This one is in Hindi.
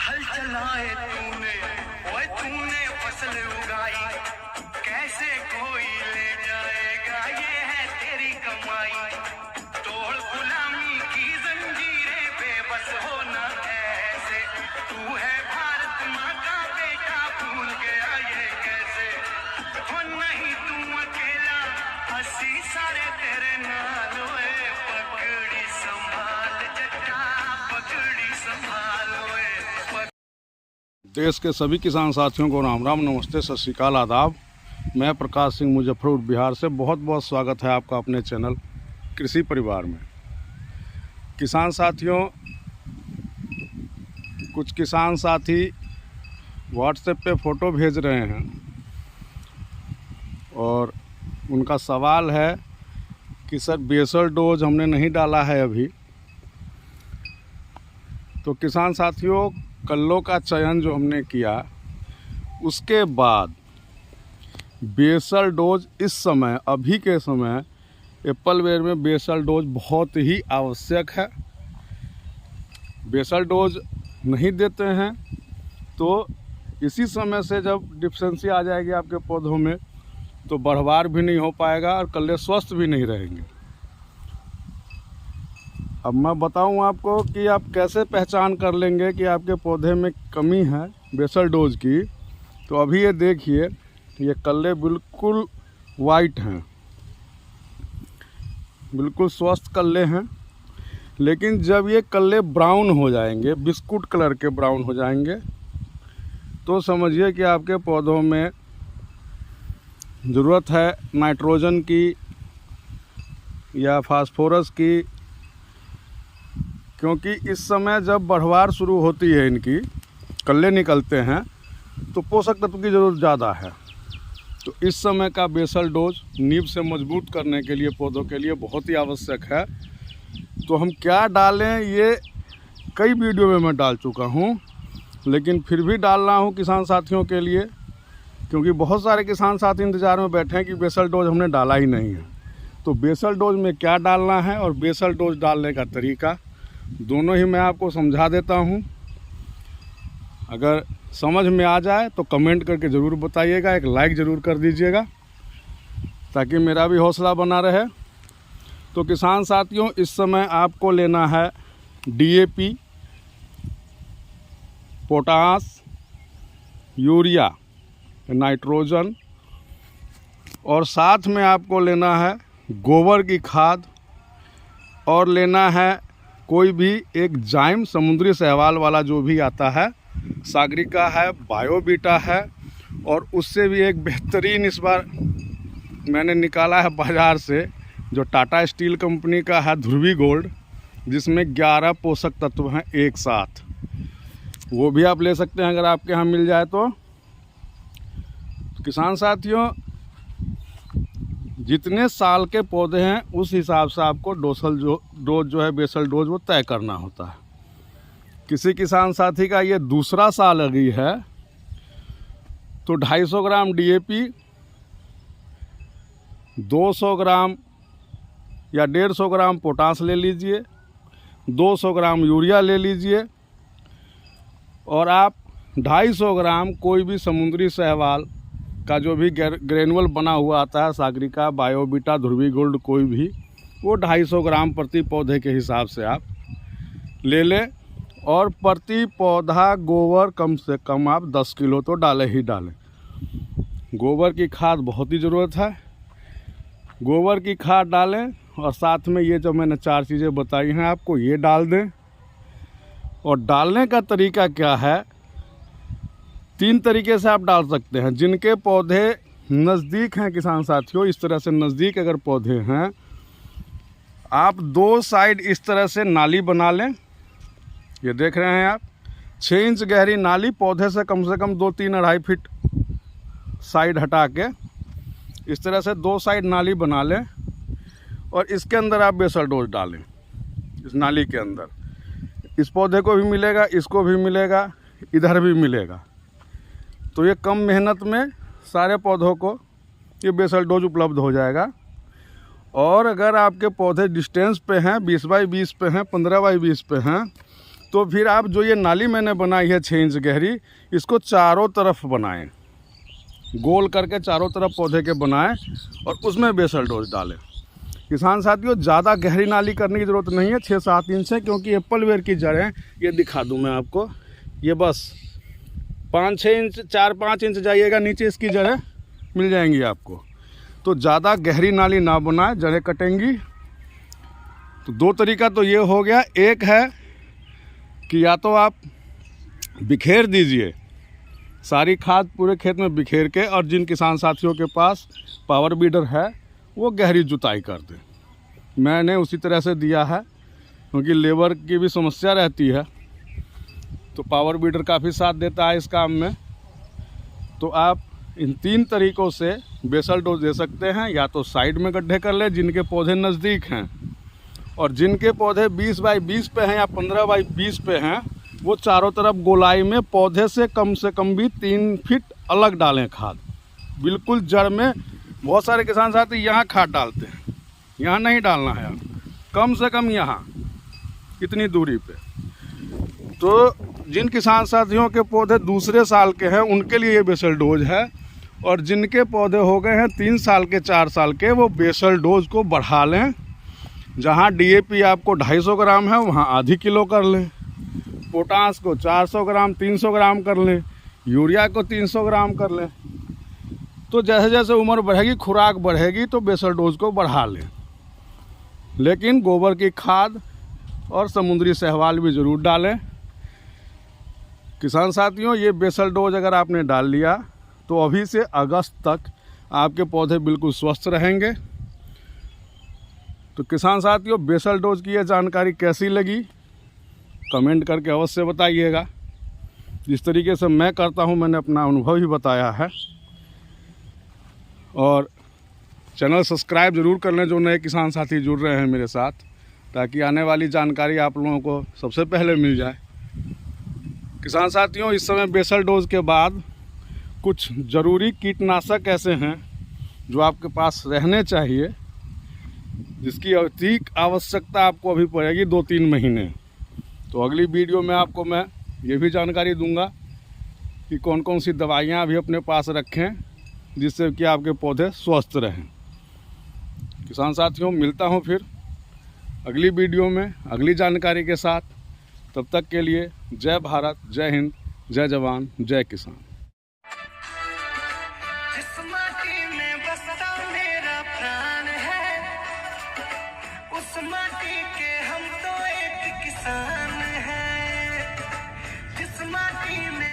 हल चलाए तूने, ओए तूने फसल उगाई, कैसे कोई ले जाएगा, ये है तेरी कमाई। तोड़ गुलामी की जंजीरें, बेबस होना ऐसे, तू है भारत माँ का बेटा, भूल गया ये कैसे। हो नहीं तू अकेला, हंसी सारे तेरे नाल, ओए पगड़ी संभाल जट्टा, पगड़ी संभाल ओए। देश के सभी किसान साथियों को राम राम, नमस्ते, सत श्री अकाल, आदाब। मैं प्रकाश सिंह मुजफ्फरपुर बिहार से बहुत बहुत स्वागत है आपका अपने चैनल कृषि परिवार में। किसान साथियों, कुछ किसान साथी व्हाट्सएप पे फ़ोटो भेज रहे हैं और उनका सवाल है कि सर बेसल डोज हमने नहीं डाला है अभी। तो किसान साथियों, कल्लों का चयन जो हमने किया उसके बाद बेसल डोज इस समय, अभी के समय एप्पल बेर में बेसल डोज बहुत ही आवश्यक है। बेसल डोज नहीं देते हैं तो इसी समय से जब डिफिशेंसी आ जाएगी आपके पौधों में तो बढ़वार भी नहीं हो पाएगा और कल्ले स्वस्थ भी नहीं रहेंगे। अब मैं बताऊं आपको कि आप कैसे पहचान कर लेंगे कि आपके पौधे में कमी है बेसल डोज की। तो अभी ये देखिए, ये कल्ले बिल्कुल वाइट हैं, बिल्कुल स्वस्थ कल्ले हैं। लेकिन जब ये कल्ले ब्राउन हो जाएंगे, बिस्कुट कलर के ब्राउन हो जाएंगे, तो समझिए कि आपके पौधों में ज़रूरत है नाइट्रोजन की या फास्फोरस की। क्योंकि इस समय जब बढ़वार शुरू होती है, इनकी कल्ले निकलते हैं, तो पोषक तत्व की ज़रूरत ज़्यादा है। तो इस समय का बेसल डोज नींव से मजबूत करने के लिए पौधों के लिए बहुत ही आवश्यक है। तो हम क्या डालें, ये कई वीडियो में मैं डाल चुका हूँ, लेकिन फिर भी डाल रहा हूँ किसान साथियों के लिए, क्योंकि बहुत सारे किसान साथी इंतज़ार में बैठे हैं कि बेसल डोज हमने डाला ही नहीं है। तो बेसल डोज में क्या डालना है और बेसल डोज डालने का तरीका दोनों ही मैं आपको समझा देता हूं। अगर समझ में आ जाए तो कमेंट करके ज़रूर बताइएगा, एक लाइक ज़रूर कर दीजिएगा ताकि मेरा भी हौसला बना रहे। तो किसान साथियों, इस समय आपको लेना है DAP, पोटास, यूरिया, नाइट्रोजन, और साथ में आपको लेना है गोबर की खाद, और लेना है कोई भी एक जाइम समुद्री शैवाल वाला जो भी आता है, सागरिका है, बायोबीटा है, और उससे भी एक बेहतरीन इस बार मैंने निकाला है बाज़ार से, जो टाटा स्टील कंपनी का है, ध्रुवी गोल्ड, जिसमें 11 पोषक तत्व हैं एक साथ। वो भी आप ले सकते हैं अगर आपके यहाँ मिल जाए तो। किसान साथियों, जितने साल के पौधे हैं उस हिसाब से आपको डोज जो है बेसल डोज वो तय करना होता है। किसी किसान साथी का ये दूसरा साल अभी है तो 250 ग्राम DAP, 200 ग्राम या 150 ग्राम पोटास ले लीजिए, 200 ग्राम यूरिया ले लीजिए, और आप 250 ग्राम कोई भी समुद्री शैवाल का जो भी ग्रेनुअल बना हुआ आता है, सागरिका, बायोबीटा, ध्रुवी गोल्ड, कोई भी, वो 250 ग्राम प्रति पौधे के हिसाब से आप ले लें। और प्रति पौधा गोबर कम से कम आप 10 किलो तो डालें ही डालें। गोबर की खाद बहुत ही ज़रूरत है, गोबर की खाद डालें, और साथ में ये जो मैंने 4 चीज़ें बताई हैं आपको, ये डाल दें। और डालने का तरीका क्या है, 3 तरीके से आप डाल सकते हैं। जिनके पौधे नज़दीक हैं किसान साथियों, इस तरह से नज़दीक अगर पौधे हैं, आप 2 साइड इस तरह से नाली बना लें। ये देख रहे हैं आप, 6 इंच गहरी नाली, पौधे से कम 2-3 अढ़ाई फीट साइड हटा के इस तरह से 2 साइड नाली बना लें, और इसके अंदर आप बेसल डोज डालें। इस नाली के अंदर इस पौधे को भी मिलेगा, इसको भी मिलेगा, इधर भी मिलेगा। तो ये कम मेहनत में सारे पौधों को ये बेसल डोज उपलब्ध हो जाएगा। और अगर आपके पौधे डिस्टेंस पे हैं, 20 बाई 20 पे हैं, 15 बाई 20 पे हैं, तो फिर आप जो ये नाली मैंने बनाई है 6 इंच गहरी, इसको चारों तरफ बनाएं, गोल करके चारों तरफ पौधे के बनाएं और उसमें बेसल डोज डालें। किसान साथियों, ज़्यादा गहरी नाली करने की ज़रूरत नहीं है, 6-7 इंच है, क्योंकि एप्पल वेयर की जड़ें, ये दिखा दूं मैं आपको, ये बस 5-6 इंच, 4-5 इंच जाइएगा नीचे, इसकी जड़ें मिल जाएंगी आपको। तो ज़्यादा गहरी नाली ना बनाए, जड़ें कटेंगी। तो 2 तरीका तो ये हो गया। एक है कि या तो आप बिखेर दीजिए सारी खाद पूरे खेत में बिखेर के, और जिन किसान साथियों के पास पावर बीडर है वो गहरी जुताई कर दें। मैंने उसी तरह से दिया है, क्योंकि लेबर की भी समस्या रहती है, तो पावर बीडर काफ़ी साथ देता है इस काम में। तो आप इन 3 तरीक़ों से बेसल डोज दे सकते हैं। या तो साइड में गड्ढे कर ले जिनके पौधे नज़दीक हैं, और जिनके पौधे 20 बाई 20 पे हैं या 15 बाई 20 पे हैं, वो चारों तरफ गोलाई में पौधे से कम भी 3 फीट अलग डालें खाद, बिल्कुल जड़ में। बहुत सारे किसान साथी यहाँ खाद डालते हैं, यहाँ नहीं डालना है, कम से कम यहाँ इतनी दूरी पे। तो जिन किसान साथियों के पौधे दूसरे साल के हैं उनके लिए ये बेसल डोज है, और जिनके पौधे हो गए हैं 3 साल के 4 साल के, वो बेसल डोज को बढ़ा लें। जहाँ DAP आपको 250 ग्राम है वहाँ आधी किलो कर लें, पोटास को 400 ग्राम 300 ग्राम कर लें, यूरिया को 300 ग्राम कर लें। तो जैसे जैसे उम्र बढ़ेगी, खुराक बढ़ेगी, तो बेसल डोज को बढ़ा लें। लेकिन गोबर की खाद और समुद्री शैवाल भी ज़रूर डालें। किसान साथियों, ये बेसल डोज अगर आपने डाल लिया तो अभी से अगस्त तक आपके पौधे बिल्कुल स्वस्थ रहेंगे। तो किसान साथियों, बेसल डोज की यह जानकारी कैसी लगी कमेंट करके अवश्य बताइएगा। जिस तरीके से मैं करता हूँ, मैंने अपना अनुभव ही बताया है। और चैनल सब्सक्राइब ज़रूर कर लें जो नए किसान साथी जुड़ रहे हैं मेरे साथ, ताकि आने वाली जानकारी आप लोगों को सबसे पहले मिल जाए। किसान साथियों, इस समय बेसल डोज के बाद कुछ ज़रूरी कीटनाशक ऐसे हैं जो आपके पास रहने चाहिए, जिसकी अत्यधिक आवश्यकता आपको अभी पड़ेगी 2-3 महीने। तो अगली वीडियो में आपको मैं ये भी जानकारी दूंगा कि कौन कौन सी दवाइयाँ अभी अपने पास रखें, जिससे कि आपके पौधे स्वस्थ रहें। किसान साथियों, मिलता हूँ फिर अगली वीडियो में अगली जानकारी के साथ। तब तक के लिए जय भारत, जय हिंद, जय जवान, जय किसान।